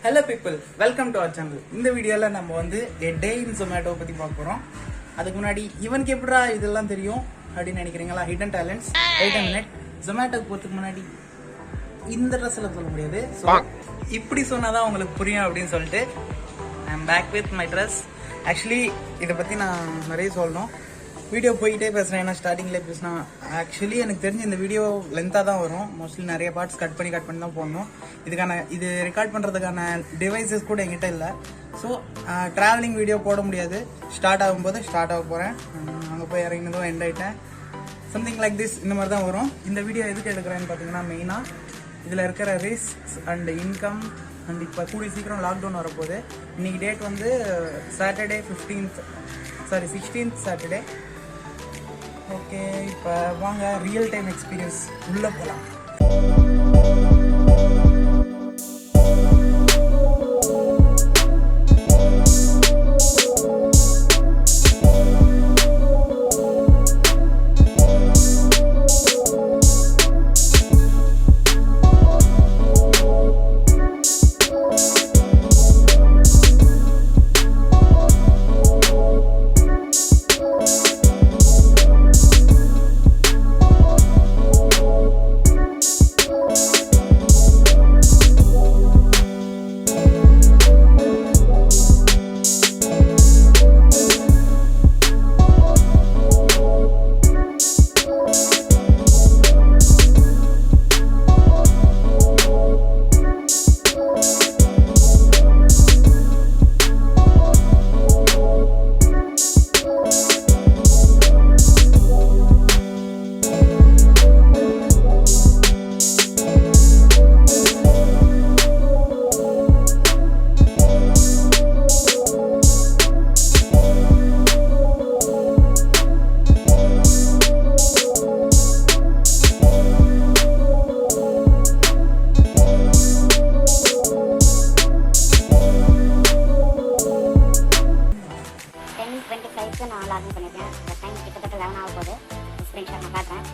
Hello people, welcome to our channel. இந்த வீடியோல நம்ம வந்து a day in Zomato பத்தி பார்க்க போறோம். அதுக்கு முன்னாடி இவனுக்கு எப்படிடா இதெல்லாம் தெரியும் அப்படின்னு நினைக்கிறீங்களா? Hidden talents. Wait a minute. Zomatoக்கு போறதுக்கு முன்னாடி இந்த ட்ரெஸ்ல சொல்ல முடியாது. சோ இப்படி சொன்னாதான் உங்களுக்கு புரியும் அப்படின்னு சொல்லிட்டு I am back with my dress. Actually இத பத்தி நான் நிறைய சொல்லணும். வீடியோ போயிட்டே பேசுகிறேன். ஏன்னா ஸ்டார்டிங்லேயே பேசினா ஆக்சுவலி எனக்கு தெரிஞ்சு இந்த வீடியோ லென்த்தாக தான் வரும். மோஸ்ட்லி நிறைய பார்ட்ஸ் கட் பண்ணி தான் போடணும். இது ரெக்கார்ட் பண்ணுறதுக்கான டிவைசஸ் கூட என்கிட்ட இல்லை. ஸோ ட்ராவலிங் வீடியோ போட முடியாது. ஸ்டார்ட் ஆகும்போது ஸ்டார்ட் ஆக போகிறேன். அங்கே போய் இறங்கினதும் எண்ட் ஆகிட்டேன். சம்திங் லைக் திஸ் இந்த மாதிரி தான் வரும். இந்த வீடியோ எதுக்கு எடுக்கிறேன்னு பார்த்தீங்கன்னா மெயினாக இதில் இருக்கிற ரிஸ்க் அண்ட் இன்கம் அண்ட் இப்போ கூடிய சீக்கிரம் லாக்டவுன் வரப்போகுது. இன்றைக்கி டேட் வந்து சாட்டர்டே 16th சாட்டர்டே. ஓகே, இப்போ வாங்க ரியல் டைம் எக்ஸ்பீரியன்ஸ் உள்ளே போகலாம். நான் லாகின் பண்ணியிருக்கேன். இந்த டைம் கிட்டத்தட்ட 11 ஆக போகுது. ஸ்க்ரீன்ஷாட் நான் காட்டுறேன்.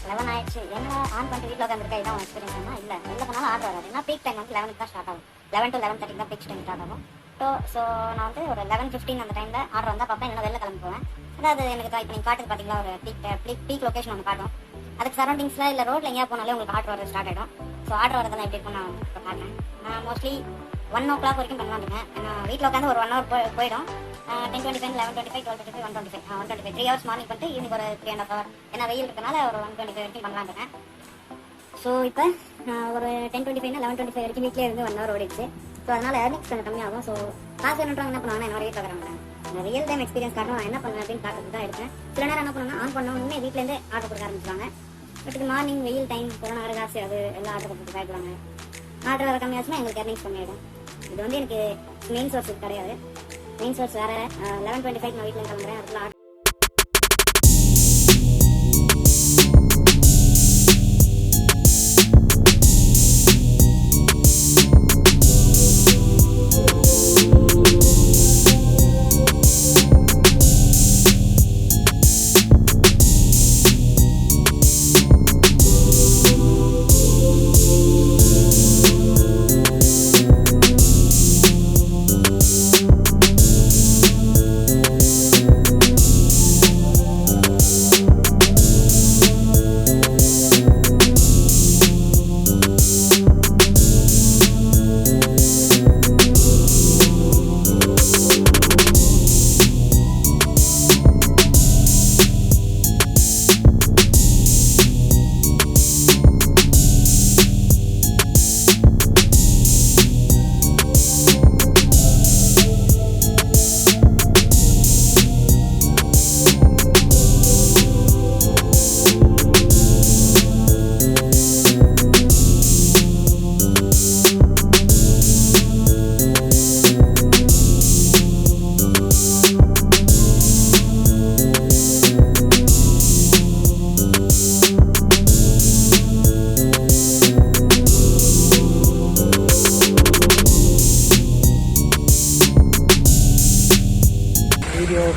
11 ஆயிடுச்சு. என்ன ஆன் பண்ணிட்டு வீட்டில் உட்காந்துருக்கா? இதான் எக்ஸ்பீரியன்ஸ்னா இல்லை வெளில போனாலும் ஆர்டர் வராது. ஏன்னா பீக் டைம் வந்து 11 தான் ஸ்டார்ட் ஆகும். 11 to 11:30 தான் பீக் டைம் ஸ்டார்ட் ஆகும். ஸோ நான் வந்து ஒரு 11:15 அந்த டைமில் ஆர்டர் வந்தால் பார்ப்பேன். இல்லைனா வெளில கிளம்பி போவேன். அதாவது எனக்கு இப்போ நீங்கள் காட்டுது பார்த்தீங்களா, ஒரு பீக் லொக்கேஷன் ஒன்று காட்டும். அதுக்கு சரௌண்டிங்ஸில் இல்லை ரோட்டில் எங்கேயா போனாலே உங்களுக்கு ஆர்டர் வர ஸ்டார்ட் ஆகிடும். ஸோ ஆர்டர் வரதெல்லாம் எப்படி இருக்கும் நான் இப்போ காட்டுறேன். நான் மோஸ்ட்லி 1 o'clock வரைக்கும் பண்ணலாம்ங்க. நான் வீட்டில் உட்காந்து ஒரு 1 hour போயிடும். 10:25, 11:25, 12:25, 1:25, 3 hours மார்னிங் பண்ணிட்டு ஈவினிங் ஒரு 3.5 hour. ஏன்னா வெயில் இருக்கனால ஒரு 1:25 வரைக்கும் பண்ணலாம் இருக்கேன். ஸோ இப்போ ஒரு 10:25, 11:25 வரைக்கும் வீட்டிலே இருந்து 1 hour ஓடிடுச்சு. ஸோ அதனால் ஏர்னிங்ஸ் கொஞ்சம் கம்மியாகும். ஸோ காசு என்னன்றாங்க என்ன பண்ணுவாங்கன்னா என்னோட வீட்டில் வர நான் ரியல் டைம் எக்ஸ்பீரியன்ஸ் காட்டணும். நான் என்ன பண்ணுவேன் அப்படின்னு காட்டுறது தான் எடுத்தேன். சில நேரம் என்ன பண்ணுவேன், ஆன் பண்ணோன்னே வீட்டிலேருந்து ஆர்டர் கொடுக்க ஆரம்பிச்சுவாங்க. பட் இது மார்னிங் வெயில் டைம் கொரோனா வர காசு அது எல்லாம் ஆர்டர் கொடுத்து ஆகிடுவாங்க. ஆர்டர் வர கம்மியாச்சுன்னா எங்களுக்கு ஏர்னிங்ஸ் கம்மியாகிடும். இது வந்து எனக்கு மெயின் சோர்ஸ் கிடையாது. மெயின் சோர்ஸ் வேறு. 11:25 நான் வீட்டில் கிளம்புறேன். அதுக்குள்ள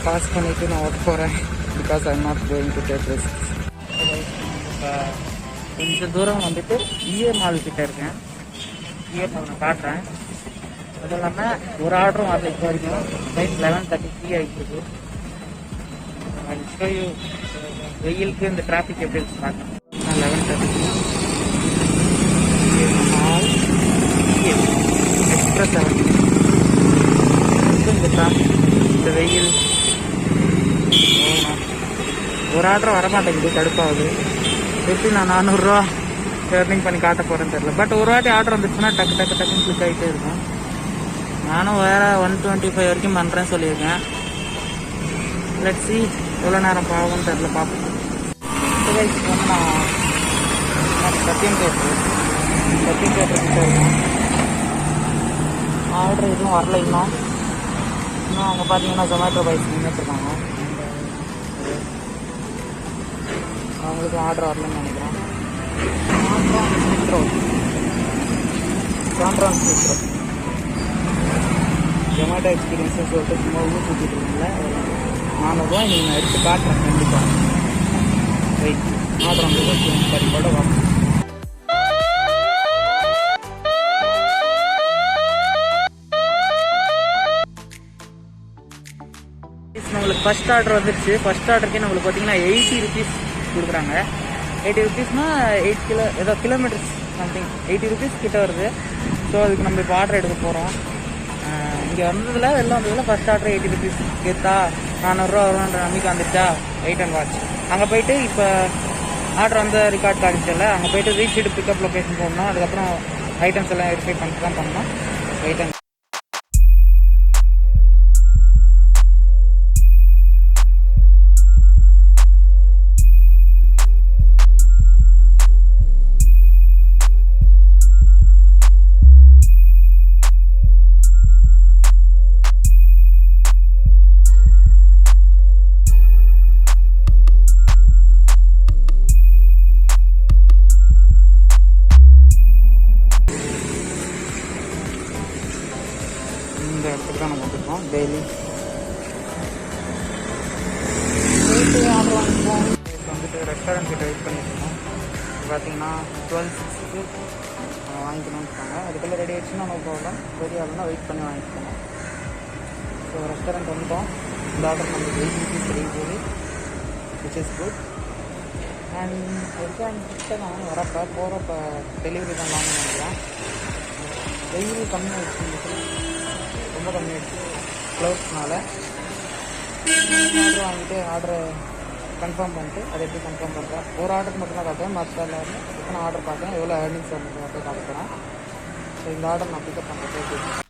பாஸ் பண்ணிவிட்டு நான் ஒர்க் போகிறேன். Because I am not going to take risk. கொஞ்சம் தூரம் வந்துட்டு இஏ மால் கிட்டே இருக்கேன். இஏ மால் நான் காட்டுறேன். அதுவும் இல்லாமல் ஒரு ஆர்டரும் வரல இப்போ வரைக்கும். ரைட் 11:33 ஆகிட்டு. வெயிலுக்கு இந்த டிராஃபிக் எப்படி இருக்கு பார்க்கலாம். 11:33 எக்ஸ்பிரஸ் 7 இந்த டிராஃபிக் இந்த வெயில் ஒரு ஆர்டர் வரமாட்டேங்குது, கடுப்பாகுது. எப்படி நான் 400 ரூபா ஏர்னிங் பண்ணி காட்ட போகிறேன்னு தெரியல. பட் ஒரு வாட்டி ஆர்டர் வந்துச்சுன்னா டக்கு டக்கு டக்குன்னு கிளிக் ஆகிட்டே இருக்கும். நானும் வேறு 125 வரைக்கும் பண்ணுறேன்னு சொல்லியிருக்கேன். லெட்ஸ் see எவ்வளோ நேரம் பாவம்னு தெரியல, பார்ப்போம். வந்து நான் சத்தியம் தேட்டருக்கு போயிருக்கேன். ஆர்டர் எதுவும் வரல இன்னும் அவங்க பார்த்தீங்கன்னா ஜொமேட்டோ பாய்ஸ் நின்றுட்டுருக்காங்க. அவங்களுக்கு ஆர்டர் வரலன்னு நினைக்கிறேன். ஜொமேட்டோ எக்ஸ்பீரியன்ஸ்னு சொல்லிட்டு சும்மா ஊர் சுற்றிட்டு இருக்கீங்களா, 400 ரூபாய் நீங்கள் எடுத்து காட்டுறேன் கண்டிப்பாக. வெயிட் ஆர்டர் வந்து சரி கூட வாங்க. நம்மளுக்கு ஃபஸ்ட் ஆர்டர் வந்துடுச்சு. ஃபஸ்ட் ஆர்டருக்கே நம்மளுக்கு பார்த்தீங்கன்னா 80 rupees கொடுக்குறாங்க. 80 rupeesனா 8 ஏதோ கிலோமீட்டர்ஸ் சம்திங் 80 rupees கிட்ட வருது. ஸோ அதுக்கு நம்ம இப்போ ஆர்டர் எடுக்க போகிறோம். இங்கே வந்ததில் வெளில வந்ததில் ஃபஸ்ட் ஆர்டர் 80 rupees கேட்டா 400 ரூபா வரும்ன்ற நம்பிக்கை வந்துச்சா. Wait and watch. அங்கே போயிட்டு இப்போ ஆர்டர் வந்து ரெக்கார்ட் காமிச்சல, அங்கே போயிட்டு ரீச் பிக்கப் லொக்கேஷன் போடணும். அதுக்கப்புறம் ஐட்டம்ஸ் எல்லாம் வெரிஃபை பண்ணிட்டு தான் பண்ணணும். வெயிட் அண்ட் இந்த இடத்துக்கு தான் நம்ம வந்துருக்கோம். டெய்லி ஆர்டர் வாங்கிப்போம். வந்துட்டு ரெஸ்டாரண்ட் கிட்ட வெயிட் பண்ணியிருக்கோம். பார்த்தீங்கன்னா 12:06க்கு வாங்கிக்கணும்னு இருக்காங்க. அதுக்குள்ளே ரெடி ஆகிடுச்சுன்னா நம்ம போகலாம். ரெடி ஆகணும்னா வெயிட் பண்ணி வாங்கிக்கணும். ஸோ ரெஸ்டாரண்ட் வந்துட்டோம். இந்த ஆர்டர் நம்மளுக்கு 80 rupees போகுது, which is good. And restaurant கிட்ட நான் வரப்போ போகிறப்ப டெலிவரி தான் வாங்க நினைக்கிறேன். வெயில் கம்மியாகிடுச்சு, ரொம்ப கம்மியாகிடுச்சு க்ளவுட்ஸ்னால. ஆர்டர் வாங்கிட்டு ஆர்டரை கன்ஃபார்ம் பண்ணிட்டு அதை எப்படி கன்ஃபார்ம் பண்ணுறேன். ஒரு ஆர்டருக்கு மட்டும்தான் காட்டுவேன். மற்ற எல்லாருமே எத்தனை ஆர்டர் பார்த்தேன், எவ்வளோ ஏர்னிங்ஸ் மட்டும் காட்ட போகிறேன். ஸோ இந்த ஆர்டர் நான் பிக்கப் பண்ணுறது.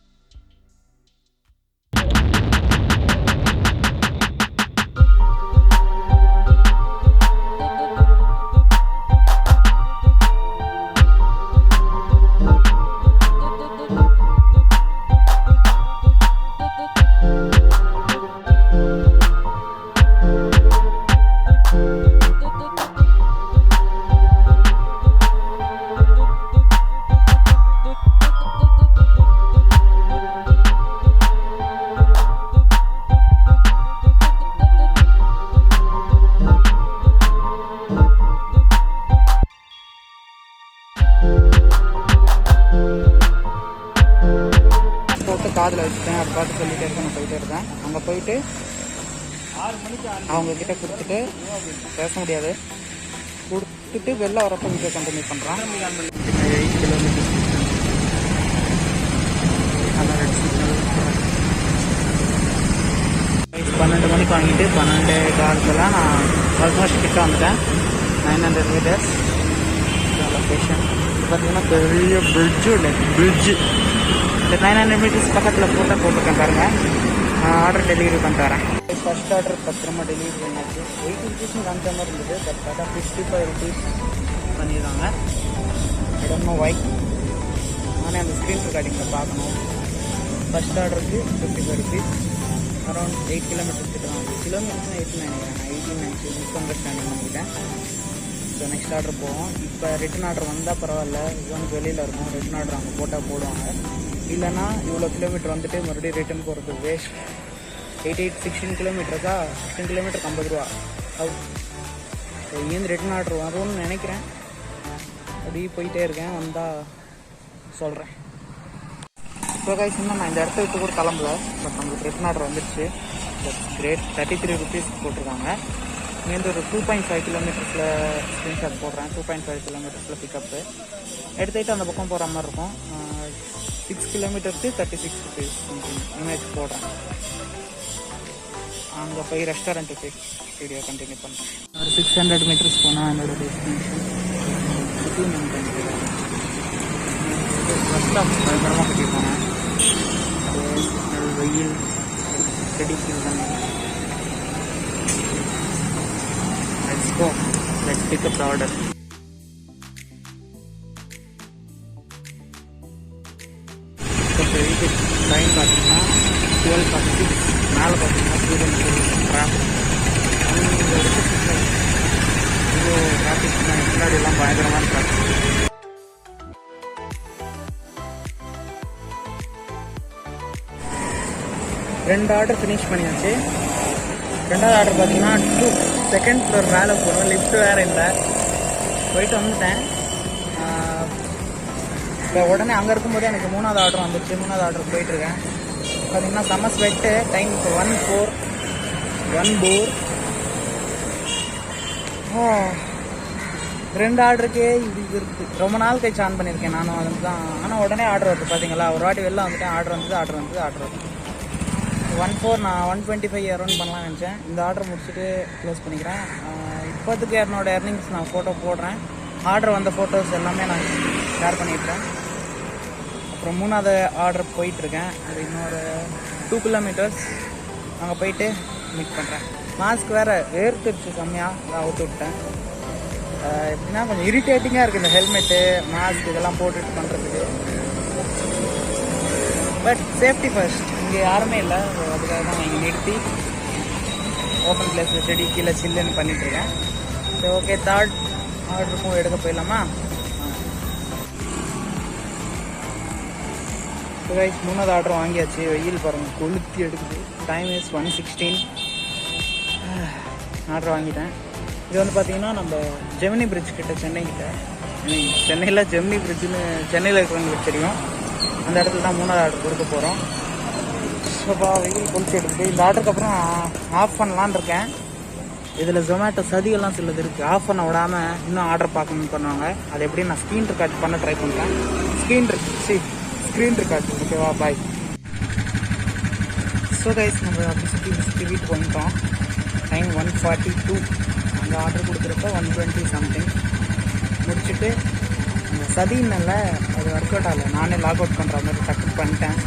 போட்டு காதில் வச்சுட்டேன். அதை பார்த்து சொல்லிகிட்டே இருக்கேன். நான் போயிட்டே இருக்கேன். அங்கே போயிட்டு அவங்கக்கிட்ட கொடுத்துட்டு பேச முடியாது, கொடுத்துட்டு வெளில வரப்போ வீடியோ கண்டினியூ பண்ணுறான். 8 கிலோமீட்டர் 12 மணிக்கு வாங்கிட்டு 12:15 நான் ஆல்மோஸ்ட் கிட்ட வந்துட்டேன். 900 மீட்டர்ஸ் லொக்கேஷன். பார்த்தீங்கன்னா பெரிய பிரிட்ஜு இந்த 900 மீட்டர்ஸ் பக்கத்தில் போட்டிருக்கேன் பாருங்கள். நான் ஆர்டர் டெலிவரி பண்ணிட்டு வரேன். ஃபஸ்ட் ஆர்டர் பத்திரமா டெலிவரி பண்ணியாச்சு. 80 rupees காமிச்ச மாதிரி இருந்தது. பட் பார்த்தா 55 rupees பண்ணிடுறாங்க. I don't know why. நானே அந்த ஸ்க்ரீன் ரெக்கார்டிங்கில் பார்க்கணும். ஃபஸ்ட் ஆர்டருக்கு 55 rupees. அரௌண்ட் 8 கிலோமீட்டர்ஸ் கிட்ட தான். கிலோமீட்டர்ஸ் 8 நினைக்கிறேன். நான் 18 மிஸ் அண்டர்ஸ்டாண்டிங் பண்ணிக்கிட்டேன். ஸோ நெக்ஸ்ட் ஆர்டர் போவோம். இப்போ ரிட்டன் ஆர்டர் வந்தால் பரவாயில்ல, ஜோனுக்கு வெளியில் இருக்கும். ரிட்டன் ஆர்டர் அங்கே போட்டால் போடுவாங்க. இல்லைனா இவ்வளோ கிலோமீட்டர் வந்துட்டு மறுபடியும் ரிட்டன் போகிறது வேஸ்ட். 16 கிலோமீட்டருக்கா, 16 கிலோமீட்டருக்கு 50 ரூபா அவுட். ஸோ இங்கேருந்து ரிட்டன் ஆர்டர் வரும்னு நினைக்கிறேன். அப்படியே போயிட்டே இருக்கேன். வந்தால் சொல்கிறேன். ஸோ கைஸ் இன்னும் நான் இந்த இடத்த விட்டு கூட கிளம்பல. பட் நம்மளுக்கு ரிட்டன் ஆர்டர் வந்துடுச்சு. கிரேட் 33 rupees போட்டிருக்காங்க. இங்கேருந்து ஒரு 2.5 kilometers ஸ்க்ரீன்ஷாட் போடுறேன். 2.5 kilometers பிக்கப்பு எடுத்துகிட்டு அந்த பக்கம் போகிற மாதிரி இருக்கும். 6 kilometers 36 rupees இமேஜ் போடுறேன். அங்கே போய் ரெஸ்டாரண்ட்டு போய் வீடியோ கண்டினியூ பண்ணுறேன். ஒரு 600 meters போனால் என்னோட டெஸ்டினேஷன் பஸ் ஸ்டாப் பயங்கரமாக கட்டியிருப்பாங்க. அது வெயில் செடி season. Let's go. Let's pick up the order. இப்போ வீட்டு டைம் பார்த்தீங்கன்னா 12:46. மேலே பார்த்தீங்கன்னா ஸ்டூடெண்ட் டிராஃபிக் அங்கே எடுத்து இவ்வளோ டிராஃபிக் முன்னாடியெல்லாம் பயங்கரமான டிராஃபிக். ரெண்டு ஆர்டர் ஃபினிஷ் பண்ணியாச்சு. ரெண்டாவது ஆர்டர் பார்த்தீங்கன்னா 2nd floor மேலே போகணும். லிஃப்ட் வேறு இல்லை. போயிட்டு வந்துட்டேன். இப்போ உடனே அங்கே இருக்கும்போது எனக்கு 3வது ஆர்டர் வந்துச்சு. 3வது ஆர்டர் போயிட்டுருக்கேன். பார்த்தீங்கன்னா செம்ம ஸ்வெட்டு. டைம் இப்போ 1 போர். ரெண்டு ஆர்டருக்கே இது இருக்குது. ரொம்ப நாள் கழிச்சு ஆன் பண்ணியிருக்கேன் நானும். அதுக்கு தான். ஆனால் உடனே ஆர்டர் வருது பார்த்தீங்களா. ஒரு வாட்டி வெளில வந்துட்டேன். ஆர்டர் வந்து 1.4. நான் 125 அரௌண்ட் பண்ணலாம்னு நினச்சேன். இந்த ஆர்டர் முடிச்சுட்டு க்ளோஸ் பண்ணிக்கிறேன். இப்போதுக்கு என்னோட எர்னிங்ஸ் நான் ஃபோட்டோ போடுறேன். ஆர்டர் வந்த ஃபோட்டோஸ் எல்லாமே நான் ஷேர் பண்ணிடுறேன். அப்புறம் 3வது ஆர்டர் போயிட்டுருக்கேன். அது இன்னொரு 2 kilometers அங்கே போயிட்டு மீட் பண்ணுறேன். மாஸ்க் வேறு வேர்த்துருச்சு கம்மியாக. நான் அவுத்து விட்டேன். எப்படின்னா கொஞ்சம் இரிட்டேட்டிங்காக இருக்குது இந்த ஹெல்மெட்டு மாஸ்க் இதெல்லாம் போட்டுட்டு பண்ணுறதுக்கு. But safety first. இங்கே யாருமே இல்லை. அதுக்காக தான் நான் இங்கே நிறுத்தி ஓப்பன் பிளேஸ் செடி கீழே சில்லுன்னு பண்ணிட்டுருக்கேன். சரி, ஓகே. 3rd ஆர்டருக்கும் எடுக்க போயிடலாமா? கைஸ் 3வது ஆர்டர் வாங்கியாச்சு. வெயில் பாருங்கள் கொளுத்தி எடுக்குது. Time is 1:16. ஆர்டர் வாங்கிட்டேன். இது வந்து பார்த்தீங்கன்னா நம்ம ஜெமினி பிரிட்ஜ் கிட்ட, சென்னையில் ஜெமினி பிரிட்ஜுன்னு சென்னையில் இருக்கிறவங்களுக்கு தெரியும். அந்த இடத்துல தான் 3வது ஆர்டர் கொடுக்க போகிறோம். சோப்பா வெயில் கொளுத்தி எடுக்குது. இந்த ஆர்டருக்கு அப்புறம் ஆஃப் பண்ணலான்னு இருக்கேன். இதில் ஜொமேட்டோ சதிகள்லாம் சிலது இருக்குது. ஆஃப் பண்ண விடாமல் இன்னும் ஆர்டர் பார்க்கணும்னு பண்ணுவாங்க. அது எப்படி நான் ஸ்க்ரீன் ரெக்கார்ட் பண்ண ட்ரை பண்ணுறேன். Screen record. ஓகேவா? பாய். ஸோ கைஸ் நம்ம அப்படி சுற்றி வீட்டுக்கு வந்துட்டோம். டைம் 1:42. அந்த ஆர்டர் கொடுக்குறப்ப 120 சம்திங் முடிச்சுட்டு அந்த சதின்னல்ல அது ஒர்க் அவுட் ஆகலை. நானே லாக் அவுட் பண்ணுற மாதிரி டக்கு பண்ணிட்டேன்.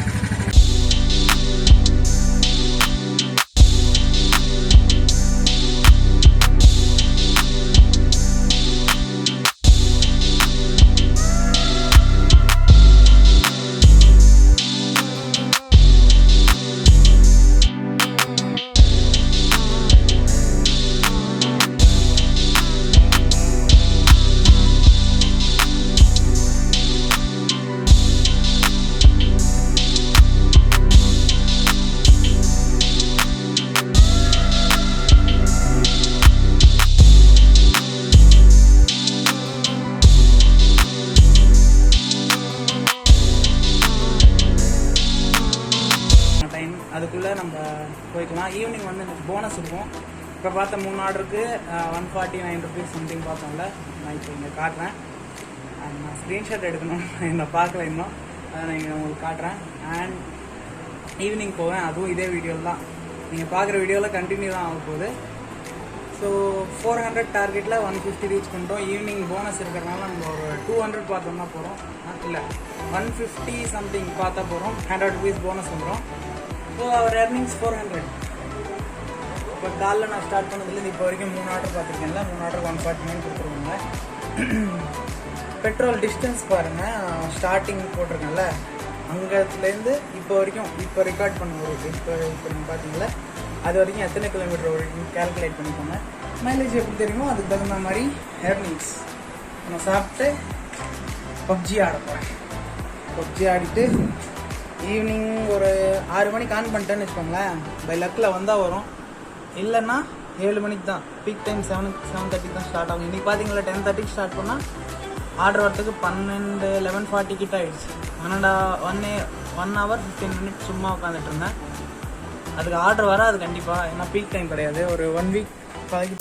அதுக்குள்ளே நம்ம போய்க்கலாம். ஈவினிங் வந்து எனக்கு போனஸ் இருக்கும். இப்போ பார்த்த 3 ஆர்டருக்கு 149 rupees சம்திங் பார்த்தோம்ல. நான் இப்போ இங்கே காட்டுறேன். நான் ஸ்க்ரீன்ஷாட் எடுக்கணும். என்னை பார்க்கல இன்னும். அதை நான் இங்கே உங்களுக்கு காட்டுறேன். அண்ட் ஈவினிங் போவேன். அதுவும் இதே வீடியோவில் தான். நீங்கள் பார்க்குற வீடியோவில் கண்டினியூ தான் ஆக போகுது. ஸோ 400 டார்கெட்டில் 150 ரீச் பண்ணிட்டோம். ஈவினிங் போனஸ் இருக்கிறனால நம்ம ஒரு 200 பார்த்தோம்னா போகிறோம். இல்லை 150 சம்திங் பார்த்தா போகிறோம். 100 rupees போனஸ் வந்துடும். ஸோ அவர் earnings 400. இப்போ காலைல நான் ஸ்டார்ட் பண்ணதுலேருந்து இப்போ வரைக்கும் 3 ஆர்டர் பார்த்துருக்கேன்ல. 3 ஆர்டர் 149 கொடுத்துருவாங்க. பெட்ரோல் டிஸ்டன்ஸ் பாருங்கள். ஸ்டார்டிங் போட்டிருக்கேன்ல அங்கேருந்து இப்போ வரைக்கும் இப்போ ரெக்கார்ட் பண்ணுவோம். இப்போ நீங்கள் பார்த்தீங்களா அது வரைக்கும் எத்தனை கிலோமீட்டர் வரைக்கும் கேல்குலேட் பண்ணிக்கோங்க. மைலேஜ் எப்படி தெரியுமோ அதுக்கு தகுந்த மாதிரி earnings. நான் சாப்பிட்டு பப்ஜி ஆட போகிறேன். பப்ஜி ஆடிட்டு ஈவினிங் ஒரு 6 மணிக்கு ஆன் பண்ணிட்டேன்னு வச்சுக்கோங்களேன். பை லக்கில் வந்தால் வரும். இல்லைன்னா 7 மணிக்கு தான். பீக் டைம் 7:30 தான் ஸ்டார்ட் ஆகும். இன்றைக்கி பார்த்தீங்களா 10:30 ஸ்டார்ட் பண்ணால் ஆர்டர் வரத்துக்கு 11:40 கிட்ட ஆகிடுச்சு. 1 hour 15 minutes சும்மா உட்காந்துட்டு இருந்தேன். அதுக்கு ஆர்டர் வராது கண்டிப்பாக, ஏன்னா பீக் டைம் கிடையாது. ஒரு 1 வீக் பழகி